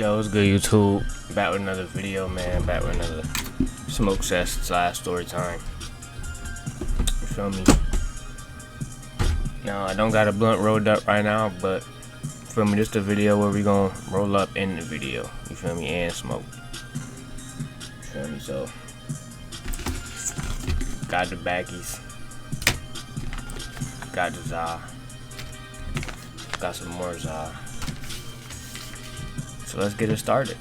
Yo, what's good, YouTube? Back with another video, man. Back with another smoke session / story time. You feel me? Now, I don't got a blunt rolled up right now, but feel me, just a video where we gonna roll up in the video. You feel me? And smoke. You feel me? So, got the baggies. Got the za. Got some more za. So let's get it started.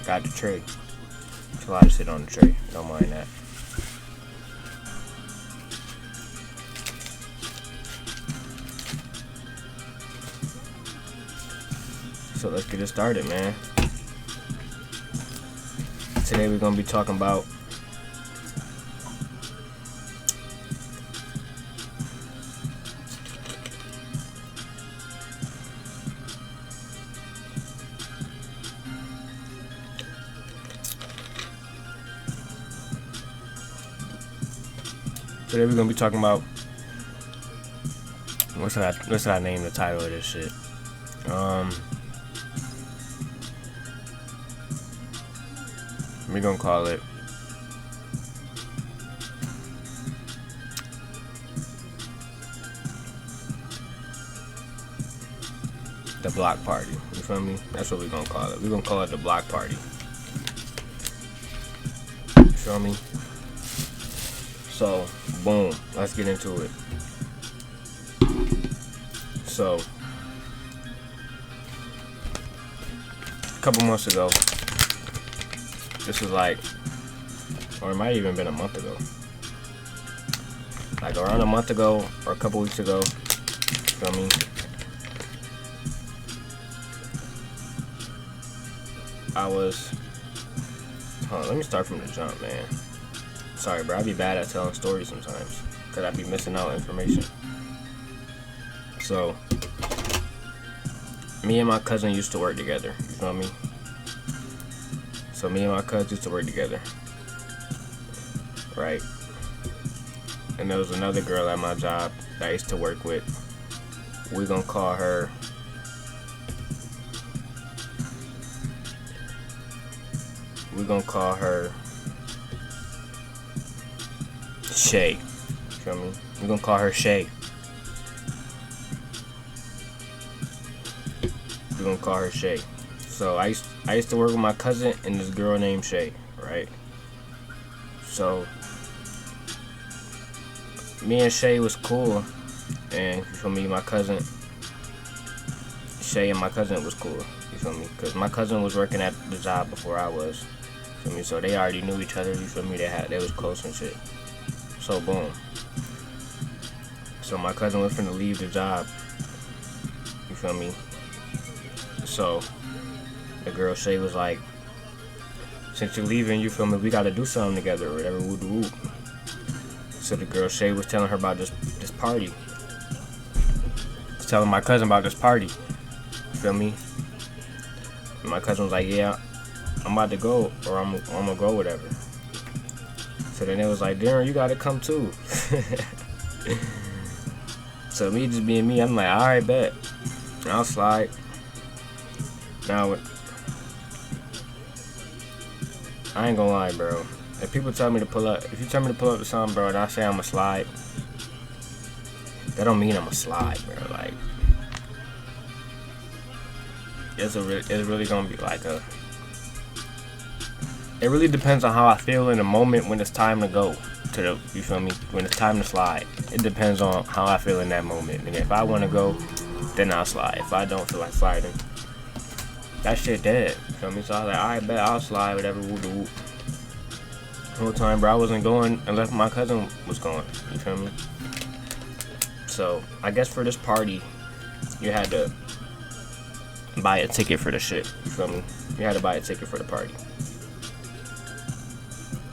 Got the tray. There's a lot of shit on the tray. Don't mind that. So let's get it started, man. Today we're gonna be talking about what should I name the title of this shit? We're gonna call it the block party. You feel me? That's what we're gonna call it. We're gonna call it the block party. You feel me? So, boom, let's get into it. So, a couple months ago, this was like, or it might have even been a month ago. Like around a month ago, or a couple weeks ago, you feel me? Let me start from the jump, man. Sorry, bro, I be bad at telling stories sometimes, cause I be missing out information. So, me and my cousin used to work together, you feel me? So me and my cousin used to work together, right? And there was another girl at my job that I used to work with. We're gonna call her Shay. You feel me? We're gonna call her Shay. We're gonna call her Shay. So I used to work with my cousin and this girl named Shay, right? So me and Shay was cool, and you feel me, Shay and my cousin was cool, you feel me? Cause my cousin was working at the job before I was, you feel me? So they already knew each other, you feel me? They was close and shit. So boom. So my cousin was finna leave the job, you feel me? So the girl Shay was like, since you're leaving, you feel me, we gotta do something together or whatever, woo woo. So the girl Shay was telling her about this party. Was telling my cousin about this party. You feel me? And my cousin was like, yeah, I'm about to go, or I'm gonna go, whatever. So then it was like, Darren, you gotta come too. So me just being me, I'm like, alright, bet. I'll slide. Now, I ain't gonna lie, bro. If you tell me to pull up to something, bro, and I say I'ma slide, that don't mean I'ma slide, bro. Like, it's really gonna be like it really depends on how I feel in the moment when it's time to go to the, you feel me? When it's time to slide, it depends on how I feel in that moment. And if I wanna go, then I'll slide. If I don't feel like sliding, that shit dead. You feel me? So I was like, alright, bet, I'll slide, whatever, woo the whoop. The whole time, bro, I wasn't going unless my cousin was going. You feel me? So I guess for this party, you had to buy a ticket for the shit. You feel me? You had to buy a ticket for the party.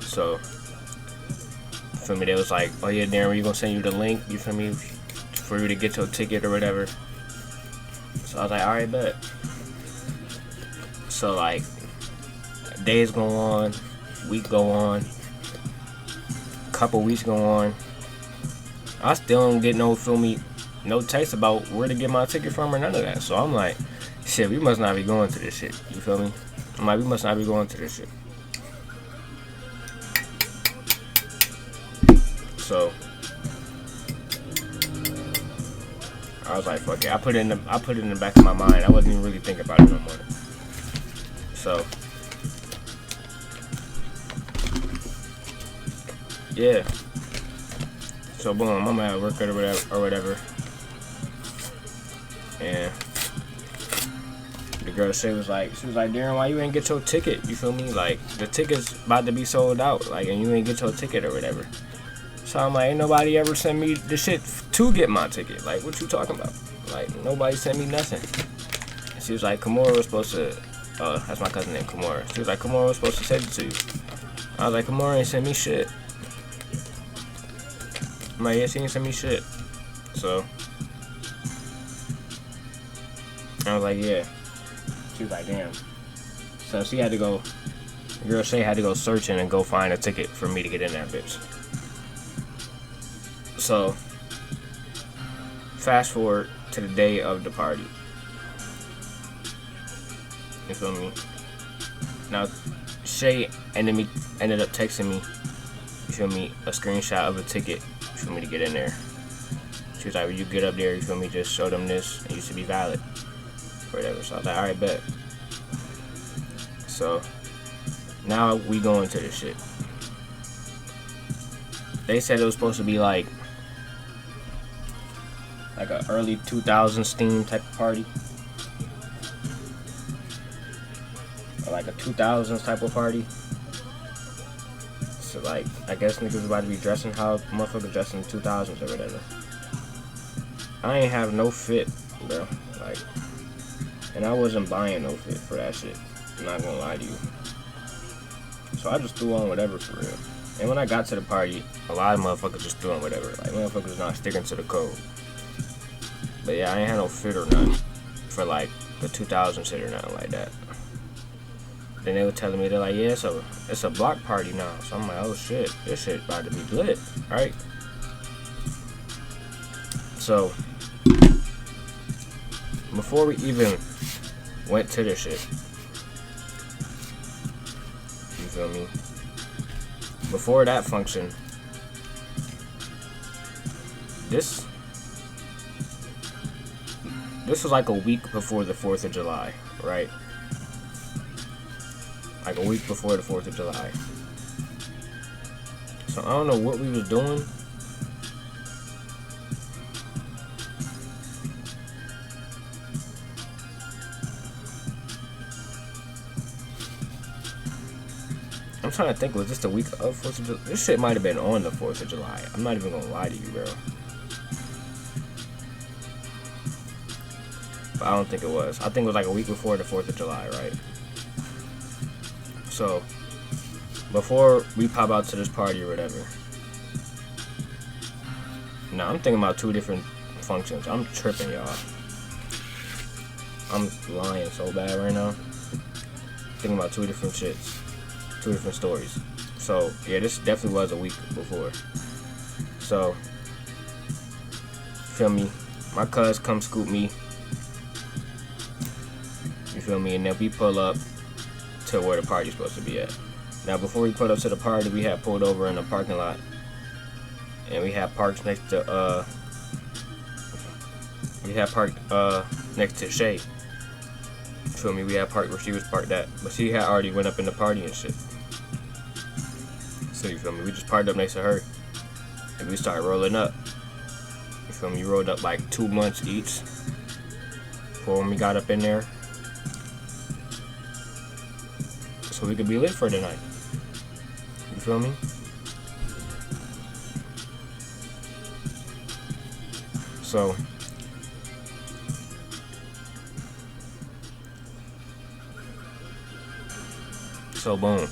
So, you feel me? They was like, oh yeah, Darren, we gonna send you the link. You feel me? For you to get your ticket or whatever. So I was like, alright, bet. So like, days go on, week go on, couple weeks go on. I still don't get no, feel me, no text about where to get my ticket from or none of that. So I'm like, Shit, we must not be going to this shit. You feel me? I'm like, we must not be going to this shit. So I was like, fuck it. I put it in the back of my mind. I wasn't even really thinking about it no more. So yeah. So boom, I'm at work or whatever. And the girl she was like, Darren, why you ain't get your ticket? You feel me? Like, the ticket's about to be sold out, like, and you ain't get your ticket or whatever. So I'm like, ain't nobody ever sent me the shit to get my ticket. Like, what you talking about? Like, nobody sent me nothing. And she was like, Kimura was supposed to, that's my cousin named Kimura. She was like, Kimura was supposed to send it to you. I was like, Kimura ain't sent me shit. I'm like, yeah, she ain't sent me shit. So I was like, yeah. She was like, damn. So she had to go, girl Shay had to go searching and go find a ticket for me to get in that bitch. So fast forward to the day of the party. You feel me? Now Shay ended up texting me, you feel me, a screenshot of a ticket for me to get in there. She was like, when you get up there, you feel me, just show them this, and you should be valid. Whatever. So I was like, alright, bet. So now we going to this shit. They said it was supposed to be like a early 2000s theme type of party. Or like a 2000s type of party. So like, I guess niggas was about to be dressing how motherfuckers dressed in the 2000s or whatever. I ain't have no fit, bro. Like, and I wasn't buying no fit for that shit. I'm not gonna lie to you. So I just threw on whatever for real. And when I got to the party, a lot of motherfuckers just threw on whatever. Like, motherfuckers not sticking to the code. But yeah, I ain't had no fit or nothing for like the 2000 shit or nothing like that. Then they were telling me, they're like, yeah, it's a block party now. So I'm like, oh shit, this shit about to be lit, right? So before we even went to this shit, you feel me? Before that function, this was like a week before the 4th of July, right? Like a week before the 4th of July. So I don't know what we was doing. I'm trying to think, was this the week of 4th of July? This shit might have been on the 4th of July. I'm not even gonna lie to you, bro. But I don't think it was. I think it was like a week before the 4th of July, right? So, before we pop out to this party or whatever. Nah, I'm thinking about 2 different functions. I'm tripping, y'all. I'm lying so bad right now. Thinking about 2 different shits. 2 different stories. So, yeah, this definitely was a week before. So, feel me? My cuz come scoop me. You feel me? And then we pull up to where the party's supposed to be at. Now, before we pulled up to the party, we had pulled over in the parking lot. And we had parked next to, next to Shay. You feel me? We had parked where she was parked at. But she had already went up in the party and shit. So, you feel me? We just parked up next to her. And we started rolling up. You feel me? We rolled up like 2 months each. Before when we got up in there. So we could be lit for the night. You feel me? So boom.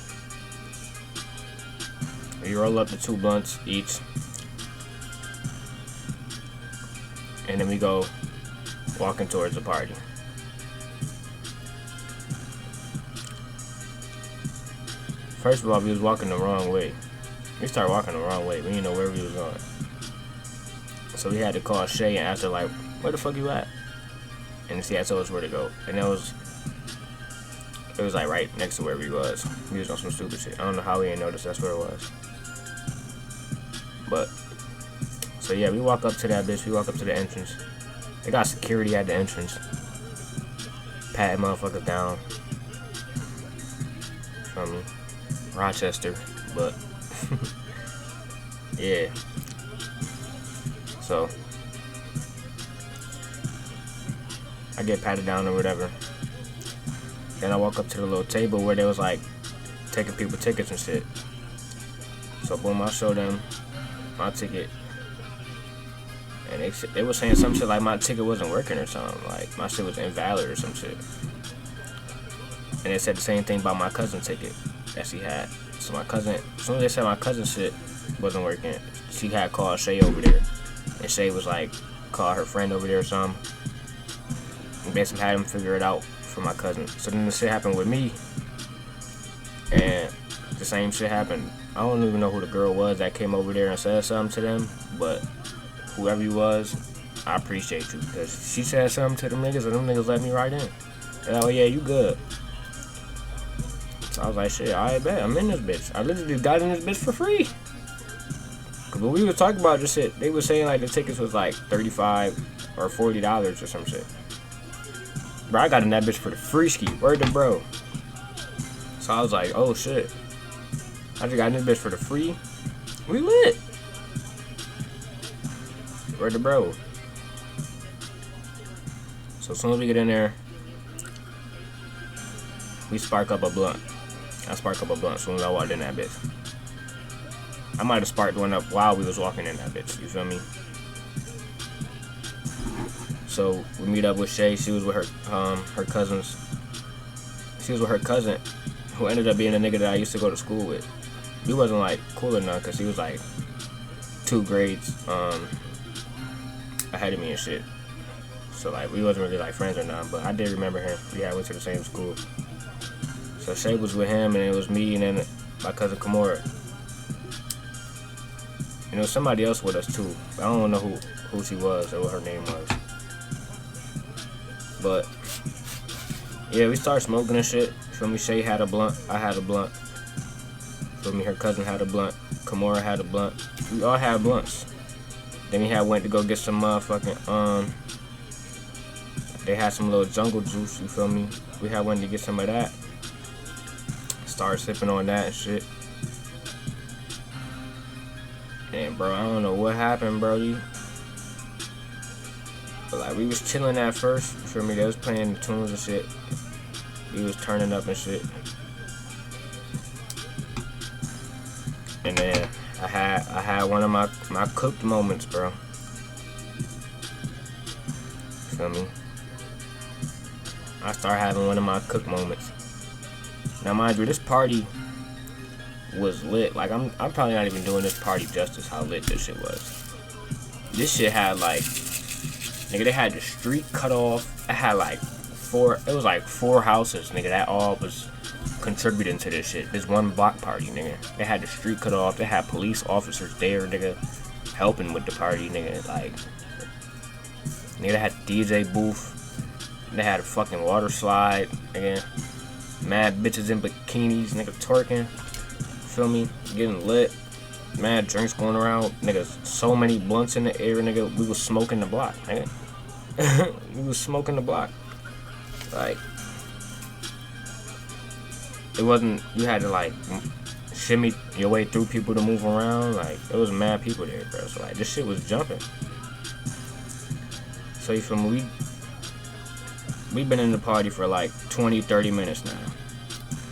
We roll up the 2 blunts each. And then we go walking towards the party. First of all, we was walking the wrong way. We started walking the wrong way. We didn't know where we was going. So we had to call Shay and ask her, like, where the fuck you at? and she had told us where to go, and it was like right next to where we was. We was on some stupid shit. I don't know how we didn't notice that's where it was. But so yeah, we walk up to that bitch. We walk up to the entrance. They got security at the entrance, patting motherfuckers down. From Rochester, but yeah. So I get patted down or whatever. Then I walk up to the little table where they was like taking people tickets and shit. So boom, I show them my ticket, and they was saying some shit like my ticket wasn't working or something, like my shit was invalid or some shit. And they said the same thing about my cousin's ticket that she had. So my cousin, as soon as they said my cousin's shit wasn't working, she had called Shay over there, and Shay was like, call her friend over there or something, and basically had him figure it out for my cousin. So then the shit happened with me, and the same shit happened. I don't even know who the girl was that came over there and said something to them, but whoever you was, I appreciate you, because she said something to them niggas, and them niggas let me right in. And oh yeah, you good. So I was like, shit, I bet I'm in this bitch. I literally got in this bitch for free. Cause when we was talking about this shit, they was saying like the tickets was like $35 or $40 or some shit. Bro, I got in that bitch for the free ski. Word to bro. So I was like, oh shit. I just got in this bitch for the free. We lit. Word to bro. So as soon as we get in there, we spark up a blunt. I spark up a blunt as soon as I walked in that bitch. I might have sparked one up while we was walking in that bitch. You feel me? So we meet up with Shay. She was with her cousins. She was with her cousin, who ended up being a nigga that I used to go to school with. He wasn't like cool enough because he was like 2 grades ahead of me and shit. So like we wasn't really like friends or nothing, but I did remember him. We went to the same school. So Shay was with him, and it was me and then my cousin Kimura. And there was somebody else with us too. I don't know who she was or what her name was. But yeah, we started smoking and shit. Feel me? Shay had a blunt. I had a blunt. Feel me? Her cousin had a blunt. Kimura had a blunt. We all had blunts. Then we went to go get some motherfucking they had some little jungle juice. You feel me? We went to get some of that. Started sipping on that and shit. And bro, I don't know what happened, bro. But like we was chilling at first. You feel me? They was playing the tunes and shit. We was turning up and shit. And then I had one of my cooked moments, bro. You feel me? I started having one of my cooked moments. Now mind you, this party was lit. Like I'm probably not even doing this party justice how lit this shit was. This shit had like, nigga, they had the street cut off. It had like it was like 4 houses, nigga, that all was contributing to this shit. This one block party, nigga. They had the street cut off. They had police officers there, nigga, helping with the party, nigga. Like, nigga, they had the DJ booth. They had a fucking water slide, nigga. Mad bitches in bikinis, nigga, twerking. Feel me? Getting lit. Mad drinks going around, nigga. So many blunts in the air, nigga. We was smoking the block, nigga. We was smoking the block. Like, it wasn't, you had to like shimmy your way through people to move around. Like, there was mad people there, bro. So like, this shit was jumping. So you feel me? We've been in the party for like 20-30 minutes now.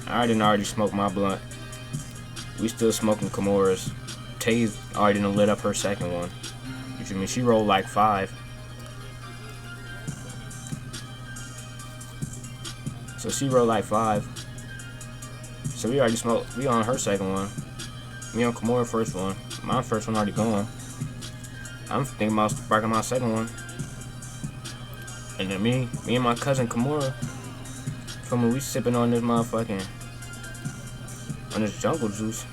I already smoked my blunt. We still smoking Kimura's. Tay's already done lit up her second one. You feel me? She rolled like 5. So she rolled like 5. So we already smoked. We on her second one. Me on Kimura's first one. My first one already gone. I'm thinking about sparking my second one. And then me and my cousin Kimura, from when we sipping on this motherfucking, on this jungle juice.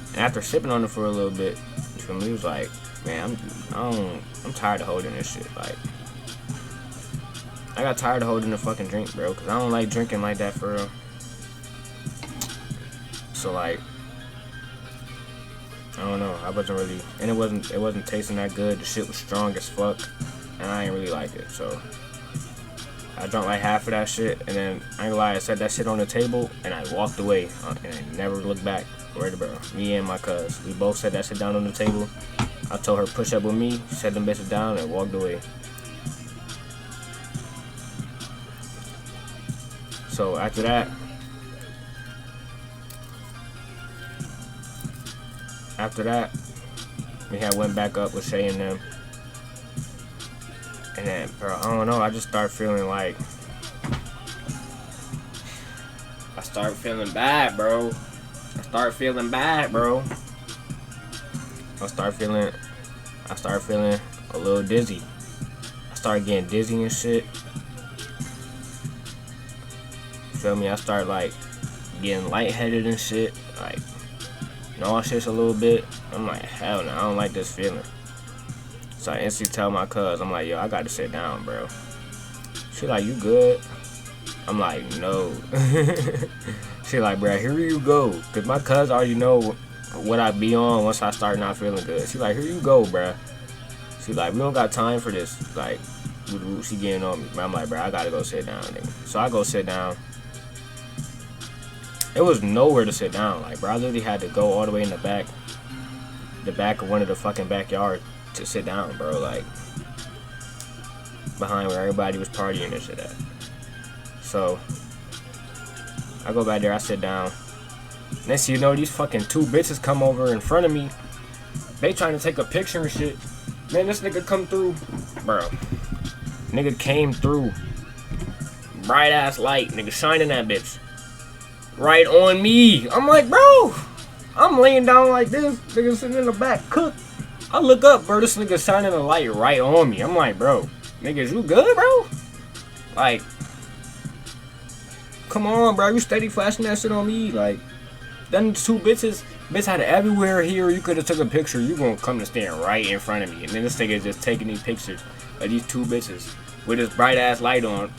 And after sipping on it for a little bit, from me was like, man, I'm tired of holding this shit. Like, I got tired of holding the fucking drink, bro, because I don't like drinking like that for real. So like, I don't know. I wasn't really, and it wasn't tasting that good. The shit was strong as fuck, and I ain't really like it. So I drank like half of that shit, and then I ain't gonna lie, I set that shit on the table, and I walked away, and I never looked back. Word, bro. Me and my cuz, we both set that shit down on the table. I told her push up with me, set them bitches down, and walked away. So after that, we had went back up with Shay and them. And then, bro, I don't know, I just started feeling like, I started feeling bad, bro. I started feeling a little dizzy. I started getting dizzy and shit. Feel me? I started like getting lightheaded and shit, like nauseous a little bit. I'm like, hell no, I don't like this feeling. So I instantly tell my cuz, I'm like, yo, I gotta sit down, bro. She like, you good? I'm like, no. She like, bro, here you go. Cause my cuz already know what I be on once I start not feeling good. She like, here you go, bro. She like, we don't got time for this. Like, she getting on me. I'm like, bro, I gotta go sit down, nigga. So I go sit down. It was nowhere to sit down. Like, bro, I literally had to go all the way in the back of one of the fucking backyards to sit down, bro. Like, behind where everybody was partying and shit at. So I go back there, I sit down. Next thing you know, these fucking two bitches come over in front of me. They trying to take a picture and shit. Man, this nigga come through, bro. Nigga came through. Bright ass light, nigga shining that bitch. Right on me. I'm like, bro, I'm laying down like this. Nigga sitting in the back, cook. I look up, bro. This nigga shining a light right on me. I'm like, bro, niggas, you good, bro? Like, come on, bro. You steady flashing that shit on me. Like, them two bitches had it everywhere here. You could have took a picture. You gonna come to stand right in front of me. And then this nigga is just taking these pictures of these two bitches with this bright ass light on.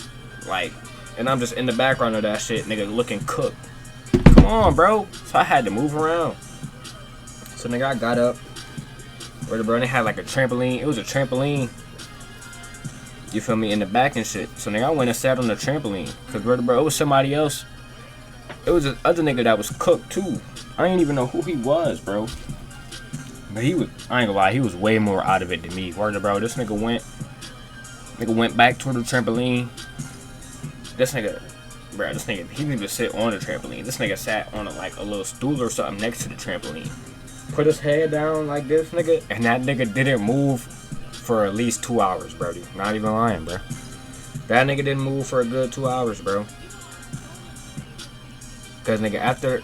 Like, and I'm just in the background of that shit, nigga, looking cooked. Come on, bro. So I had to move around. So, nigga, I got up. Where the bro, they had like a trampoline. It was a trampoline. You feel me? In the back and shit. So, nigga, I went and sat on the trampoline. Because, bro, it was somebody else. It was this other nigga that was cooked, too. I didn't even know who he was, bro. But he was, I ain't gonna lie, he was way more out of it than me. Word, bro. This nigga went back toward the trampoline. This nigga, bro, he didn't even sit on the trampoline. This nigga sat on a little stool or something next to the trampoline. Put his head down like this, nigga, and that nigga didn't move for at least 2 hours, bro. Not even lying, bro. That nigga didn't move for a good 2 hours, bro. Cause nigga, after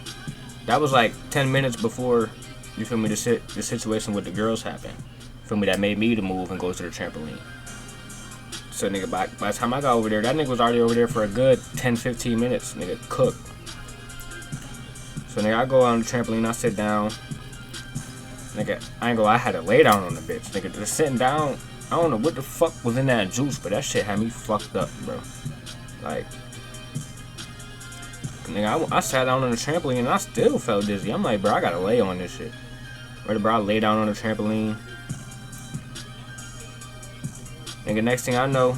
that was like 10 minutes before, you feel me, the situation with the girls happened. Feel me, that made me to move and go to the trampoline. So, nigga, by the time I got over there, that nigga was already over there for a good 10-15 minutes, nigga, cooked. So, nigga, I go on the trampoline, I sit down. Nigga, I ain't gonna lie, I had to lay down on the bitch. Nigga, just sitting down, I don't know what the fuck was in that juice, but that shit had me fucked up, bro. Like, nigga, I sat down on the trampoline and I still felt dizzy. I'm like, bro, I gotta lay on this shit. Right, bro, I lay down on the trampoline. Nigga, next thing I know,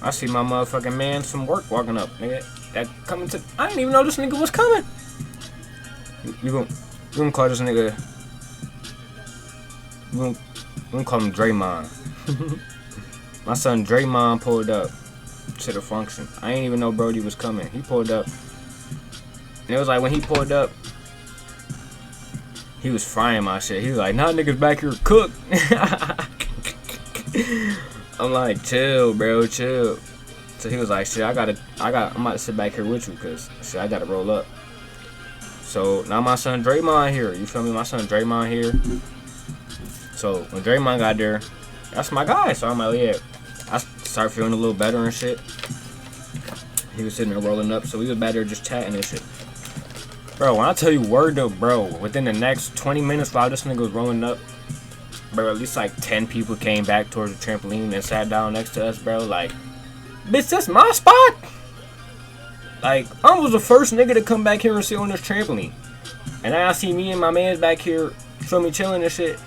I see my motherfucking man from work walking up, nigga. That coming to, I didn't even know this nigga was coming. You gonna call this nigga, you gonna call him Draymond. My son Draymond pulled up to the function. I ain't even know Brody was coming. He pulled up. And it was like when he pulled up, he was frying my shit. He was like, nah, niggas back here cooked. I'm like, chill, bro, chill. So he was like, shit, I'm about to sit back here with you, cause shit, I gotta roll up. So now my son Draymond here. You feel me? My son Draymond here. So when Draymond got there, that's my guy. So I'm like, yeah. I started feeling a little better and shit. He was sitting there rolling up, so we was back there just chatting and shit. Bro, when I tell you word up, bro, within the next 20 minutes while this nigga was rolling up, bro, at least like 10 people came back towards the trampoline and sat down next to us, bro. Like, bitch, that's my spot. Like, I was the first nigga to come back here and sit on this trampoline. And now I see me and my mans back here, feel me, chilling and shit.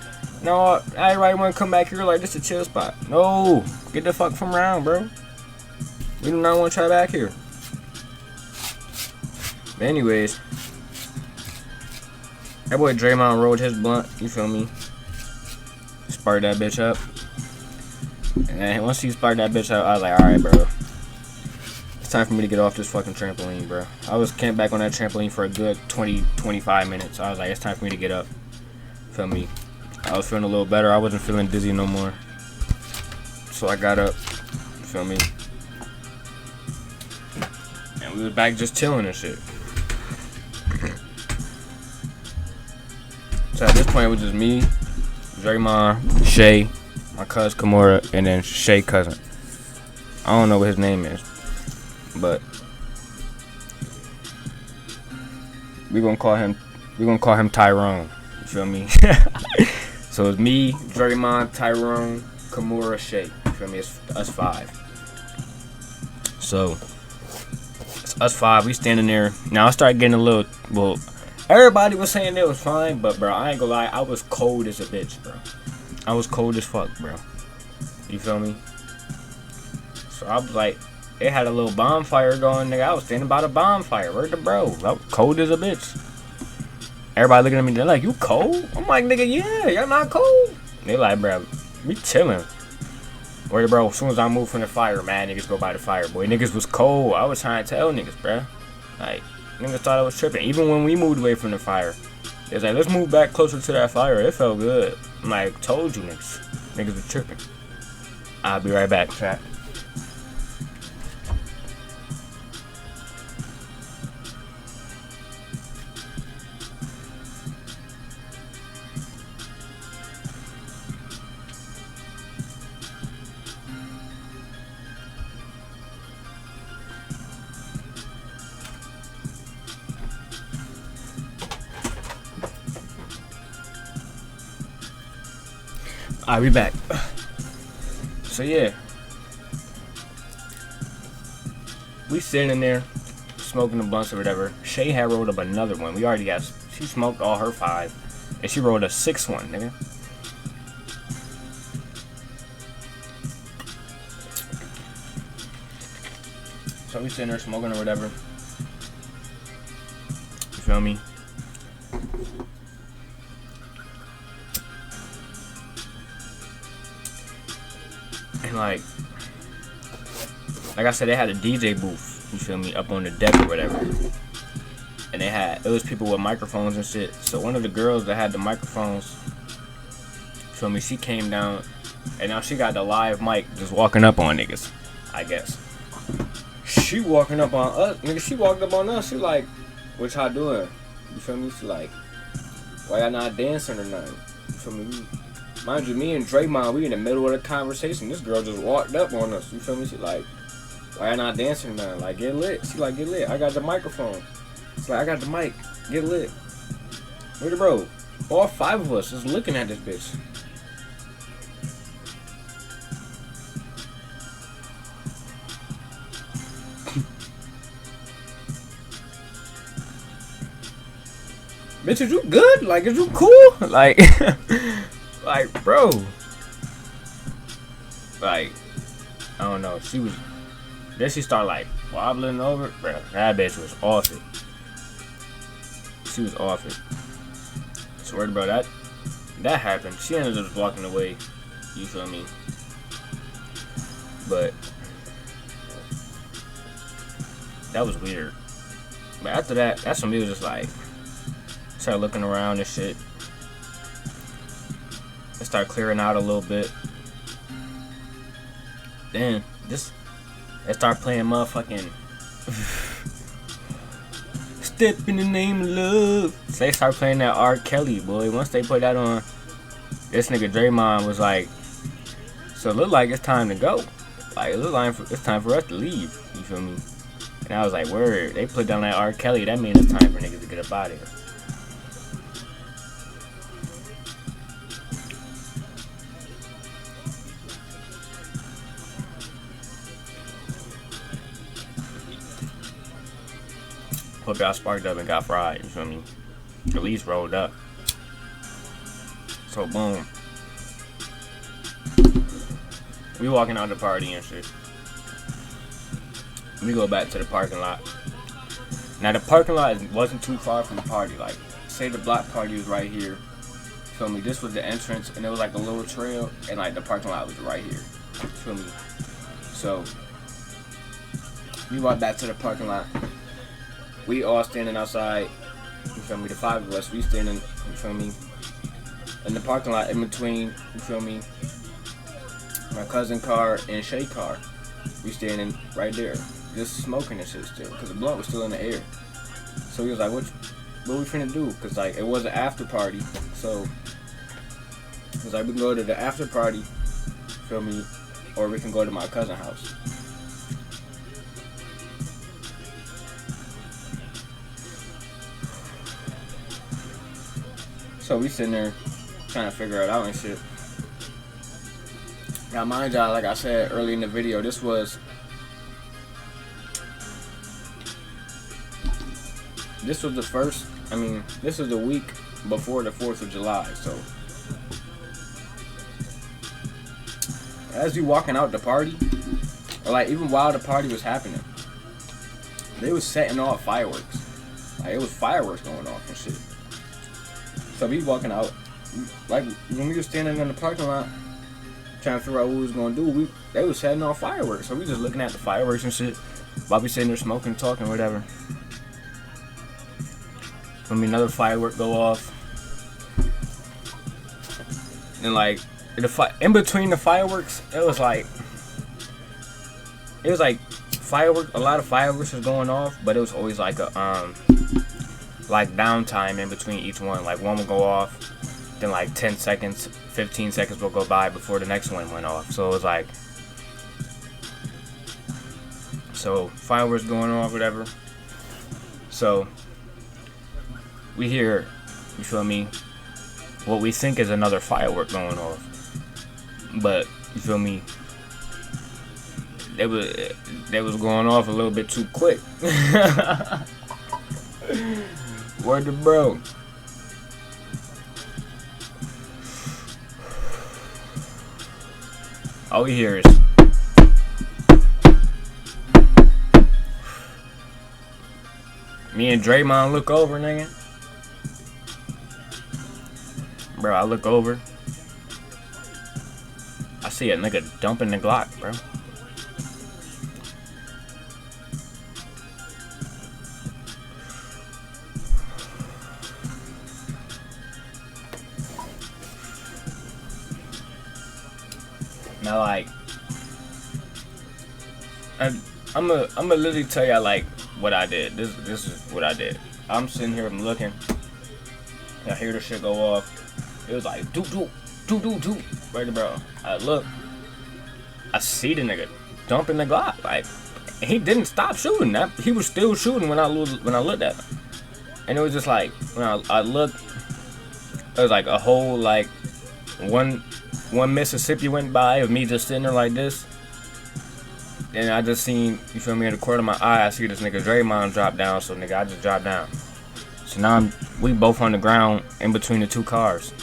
No, everybody want to come back here like this a chill spot. No, get the fuck from around, bro. We do not want to try back here. But anyways, that boy Draymond rolled his blunt, you feel me? Sparked that bitch up. And then once he sparked that bitch up, I was like, alright, bro. It's time for me to get off this fucking trampoline, bro. I was camped back on that trampoline for a good 20-25 minutes. So I was like, it's time for me to get up. Feel me? I was feeling a little better. I wasn't feeling dizzy no more. So I got up. Feel me? And we was back just chilling and shit. So at this point, it was just me, Draymond, Shay, my cousin Kimura, and then Shay's cousin. I don't know what his name is, but we're gonna call him Tyrone. You feel me? So it's me, Draymond, Tyrone, Kimura, Shay. You feel me? It's us five. So it's us five. We standing there. Now I started getting a little. Well, everybody was saying it was fine, but bro, I ain't gonna lie. I was cold as a bitch, bro. I was cold as fuck, bro. You feel me? So I was like, it had a little bonfire going, nigga. I was standing by the bonfire. Where's the bro? I was cold as a bitch. Everybody looking at me, they're like, you cold? I'm like, nigga, yeah, y'all not cold? They like, bro, we chilling. Where the bro, as soon as I move from the fire, man, niggas go by the fire, boy. Niggas was cold. I was trying to tell niggas, bro. Like, niggas thought I was tripping. Even when we moved away from the fire, they was like, let's move back closer to that fire. It felt good. I'm like, told you niggas. Niggas was tripping. I'll be right back, chat. I'll be back. So yeah, we sitting in there smoking the blunts or whatever. Shay had rolled up another one. We already got. She smoked all her 5, and she rolled a 6th one, nigga. So we sitting there smoking or whatever. You feel me? And like I said, they had a DJ booth, you feel me, up on the deck or whatever. And it was people with microphones and shit. So one of the girls that had the microphones, you feel me, she came down and now she got the live mic just walking up on niggas, I guess. She walking up on us, nigga, she walked up on us, she like, what y'all doing? You feel me? She like, why y'all not dancing or nothing? You feel me? Mind you, me and Draymond, we in the middle of the conversation. This girl just walked up on us. You feel me? She like, why y'all not dancing now? Like, get lit. She like, get lit. I got the microphone. She's like, I got the mic. Get lit. Where the bro? All 5 of us is looking at this bitch. Bitch, is you good? Like, is you cool? Like, like, bro. Like, I don't know. Then she started like wobbling over. Bro, that bitch was off it. She was off it. Swear to bro, that happened. She ended up just walking away. You feel me? But that was weird. But after that, that's when we was just like, started looking around and shit. It started clearing out a little bit. Then they start playing motherfucking Step in the Name of Love. So they start playing that R. Kelly, boy. Once they put that on, this nigga Draymond was like, so it looked like it's time to go. Like, it looked like it's time for us to leave. You feel me? And I was like, word. They put down that R. Kelly. That means it's time for niggas to get up out of here. motherfucker got sparked up and got fried. You feel me? At least rolled up. So boom. We walking out the party and shit. We go back to the parking lot. Now the parking lot wasn't too far from the party. Like, say the block party was right here. Feel me? This was the entrance, and there was like a little trail, and like the parking lot was right here. Feel me? So we walked back to the parking lot. We all standing outside. You feel me? The five of us, we standing. You feel me? In the parking lot, in between. You feel me? My cousin car and Shay car. We standing right there, just smoking and shit still, cause the blunt was still in the air. So he was like, "What we finna do?" Cause like it was an after party, so he was like, "We can go to the after party, feel me, or we can go to my cousin's house." So we sitting there trying to figure it out and shit. Now mind y'all, like I said earlier in the video, this was the first, this was the week before the 4th of July, so as we walking out the party, or like even while the party was happening, they was setting off fireworks. Like it was fireworks going off and shit. So we walking out, like when we were standing in the parking lot trying to figure out what we was gonna do, they was setting off fireworks. So we just looking at the fireworks and shit while we sitting there smoking, talking, whatever. Another firework go off, and like in between the fireworks, it was like fireworks. A lot of fireworks was going off, but it was always like a like downtime in between each one. Like one would go off, then like 10 seconds, 15 seconds will go by before the next one went off. So it was like, so fireworks going off, whatever. So we hear, you feel me, what we think is another firework going off, but you feel me, they was going off a little bit too quick. Word to bro. All we hear is me and Draymond look over, nigga. Bro, I look over. I see a nigga dumping the Glock, bro. Now, like, I'm gonna literally tell y'all like what I did. This is what I did. I'm sitting here, I'm looking. I hear the shit go off. It was like do right, bro. I look, I see the nigga dumping the Glock. Like he didn't stop shooting. He was still shooting when I looked at him. And it was just like when I looked, it was like a whole like one Mississippi went by of me just sitting there like this. And I just seen, you feel me, in the corner of my eye, I see this nigga Draymond drop down. So nigga, I just dropped down. So now we both on the ground in between the two cars.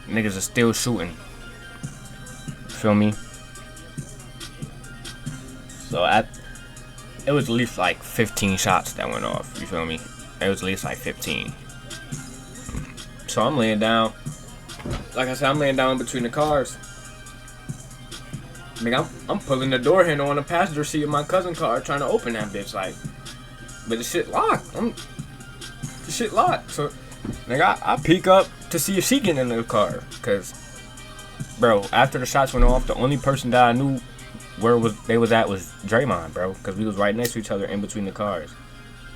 Niggas are still shooting. Feel me? So it was at least like 15 shots that went off. You feel me? It was at least like 15. So I'm laying down. Like I said, I'm laying down in between the cars. Nigga, I'm pulling the door handle on the passenger seat of my cousin's car, trying to open that bitch. Like, but the shit locked. The shit locked. So, nigga, I peek up to see if she getting in the car. Cause, bro, after the shots went off, the only person that I knew where they was at was Draymond, bro. Cause we was right next to each other in between the cars.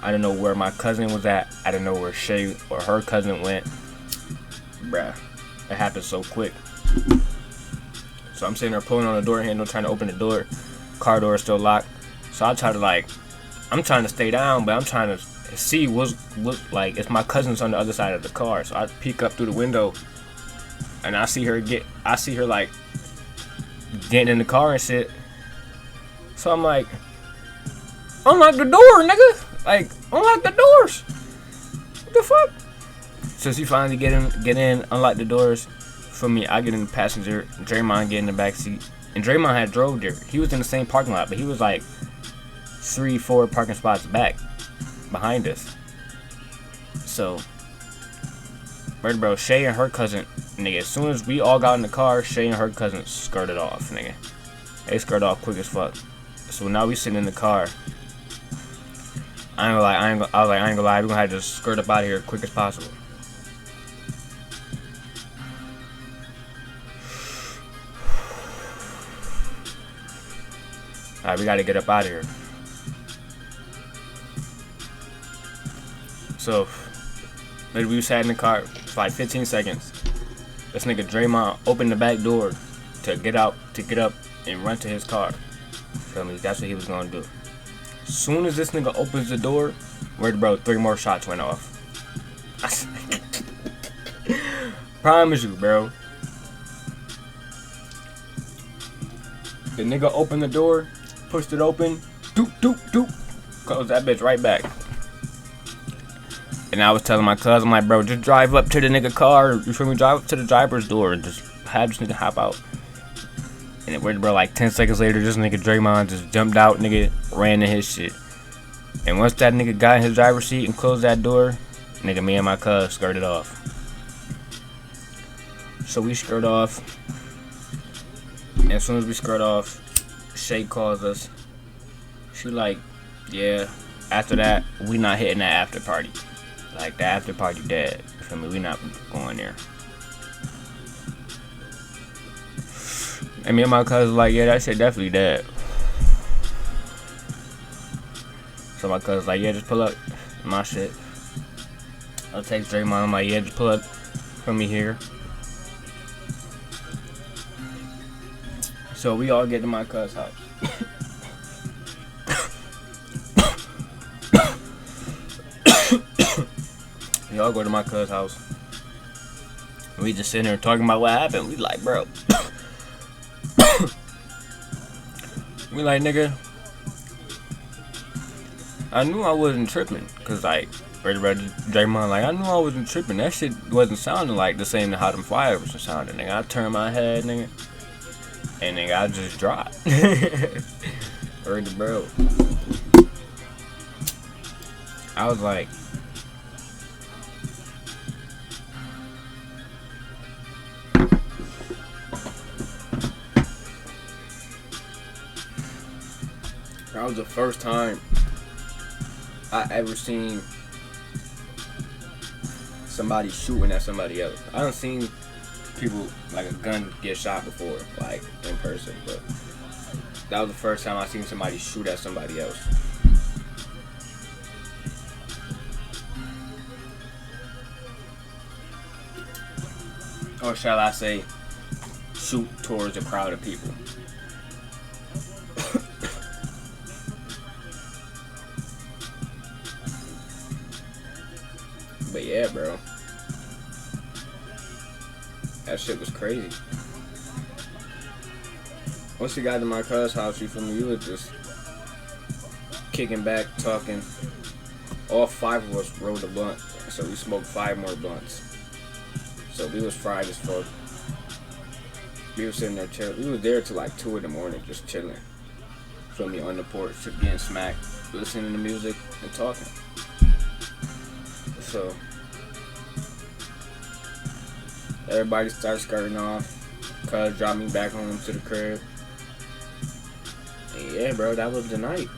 I didn't know where my cousin was at. I didn't know where Shay or her cousin went. Bruh, it happened so quick. So I'm sitting there pulling on the door handle, trying to open the door. Car door is still locked. So I try to I'm trying to stay down, but I'm trying to see what's like. It's my cousin's on the other side of the car. So I peek up through the window, and I see her like getting in the car and shit. So I'm like, unlock the door, nigga. Like, unlock the doors. What the fuck? So he finally get in, unlock the doors. For me, I get in the passenger. Draymond get in the back seat. And Draymond had drove there. He was in the same parking lot, but he was like 3-4 parking spots back behind us. So, bro, Shay and her cousin, nigga, as soon as we all got in the car, Shay and her cousin skirted off, nigga. They skirted off quick as fuck. So now we sitting in the car. I was like, I ain't gonna lie, we're gonna have to just skirt up out of here as quick as possible. Alright, we gotta get up out of here. So, maybe we sat in the car for like 15 seconds. This nigga Draymond opened the back door to get up and run to his car. Feel me? That's what he was gonna do. As soon as this nigga opens the door, bro, 3 more shots went off. Promise you, bro. The nigga opened the door, pushed it open, doop, doop, doop, closed that bitch right back. And I was telling my cousin, I'm like, bro, just drive up to the nigga car, you feel me, drive up to the driver's door and just have this nigga hop out. And it, bro, like 10 seconds later, this nigga Draymond just jumped out, nigga, ran to his shit. And once that nigga got in his driver's seat and closed that door, nigga, me and my cuz skirted off. So we skirt off. And as soon as we skirt off, Shay calls us. She like, yeah, after that, we not hitting that after party. Like, the after party dead. You feel me? We not going there. And me and my cousin like, yeah, that shit definitely dead. So my cousin's like, yeah, just pull up my shit. I'll text Draymond. I'm like, yeah, just pull up from me here. So we all get to my cousin's house. We all go to my cousin's house. We just sitting there talking about what happened. We like, bro. We like, nigga, I knew I wasn't tripping. Cause like, Draymond, like, I knew I wasn't tripping. That shit wasn't sounding like the same how them fireworks were sounding, nigga. I turned my head, nigga. And nigga, I just dropped. Heard the bro. I was like, that was the first time I ever seen somebody shooting at somebody else. I done seen people, like, a gun get shot before, like, in person, but that was the first time I seen somebody shoot at somebody else. Or shall I say, shoot towards a crowd of people. But yeah, bro. That shit was crazy. Once we got to my cousin's house, you feel me, we was just kicking back, talking. All 5 of us rolled a blunt. So we smoked 5 more blunts. So we was fried as fuck. We was sitting there chilling. We was there till like 2 in the morning, just chilling. Feel me, on the porch, just getting smacked, listening to music and talking. So everybody starts skirting off. Cuz dropped me back home to the crib. And yeah, bro, that was the night.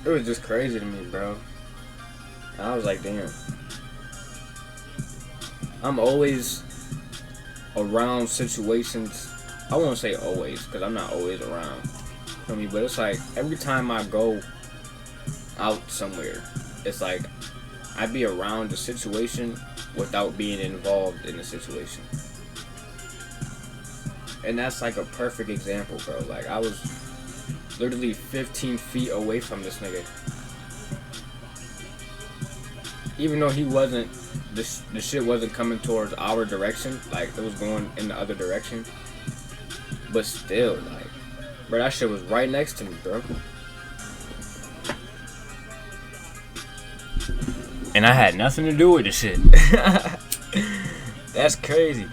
It was just crazy to me, bro. And I was like, damn. I'm always around situations. I won't say always, because I'm not always around. Feel me? But it's like, every time I go out somewhere, it's like, I be around the situation without being involved in the situation. And that's like a perfect example, bro. Like, I was literally 15 feet away from this nigga. even though he wasn't, the shit wasn't coming towards our direction, like it was going in the other direction. But still, like, bro, that shit was right next to me, bro. And I had nothing to do with the shit. That's crazy.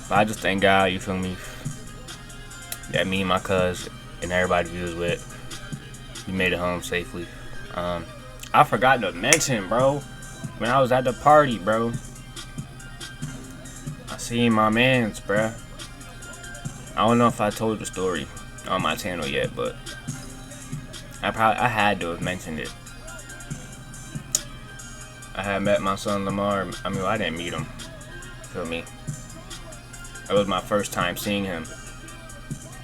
But I just thank God, you feel me, that me and my cuz and everybody we was with, we made it home safely. I forgot to mention, bro, when I was at the party, bro, I seen my mans, bro. I don't know if I told the story on my channel yet, but I had to have mentioned it. I had met my son Lamar. I mean, I didn't meet him. Feel me? It was my first time seeing him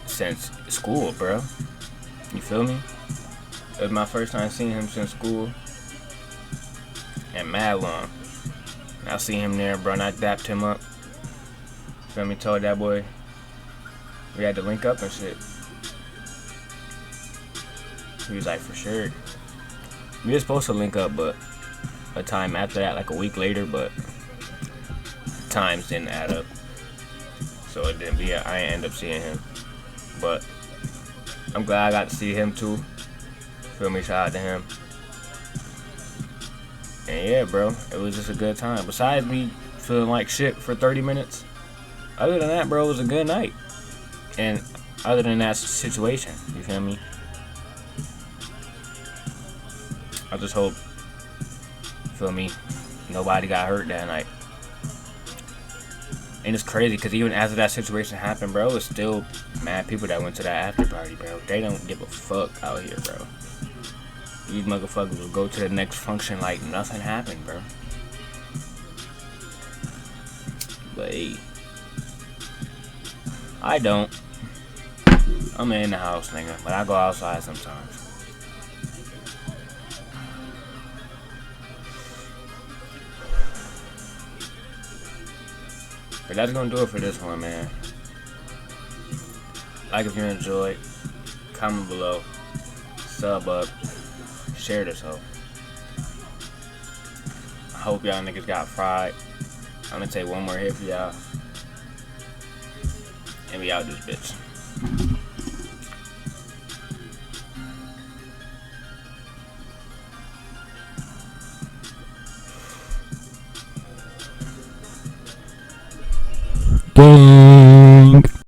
since school, bro. You feel me? It was my first time seeing him since school. And mad long. And I seen him there, bro, and I dapped him up. Feel me? Told that boy we had to link up and shit. He was like, for sure. We were supposed to link up, but a time after that, like a week later, but times didn't add up. So it didn't be, I didn't end up seeing him. But I'm glad I got to see him too. Feel me? Shout out to him. And yeah, bro, it was just a good time. Besides me feeling like shit for 30 minutes, other than that, bro, it was a good night. And other than that situation, you feel me? I just hope, feel me, nobody got hurt that night. And it's crazy because even after that situation happened, bro, it's still mad people that went to that after party, bro. They don't give a fuck out here, bro. These motherfuckers will go to the next function like nothing happened, bro. But hey, I don't. I'm in the house, nigga, but I go outside sometimes. But that's gonna do it for this one, man. Like if you enjoyed, comment below, sub up, share this hoe. I hope y'all niggas got fried. I'm gonna take one more hit for y'all, and we out this bitch.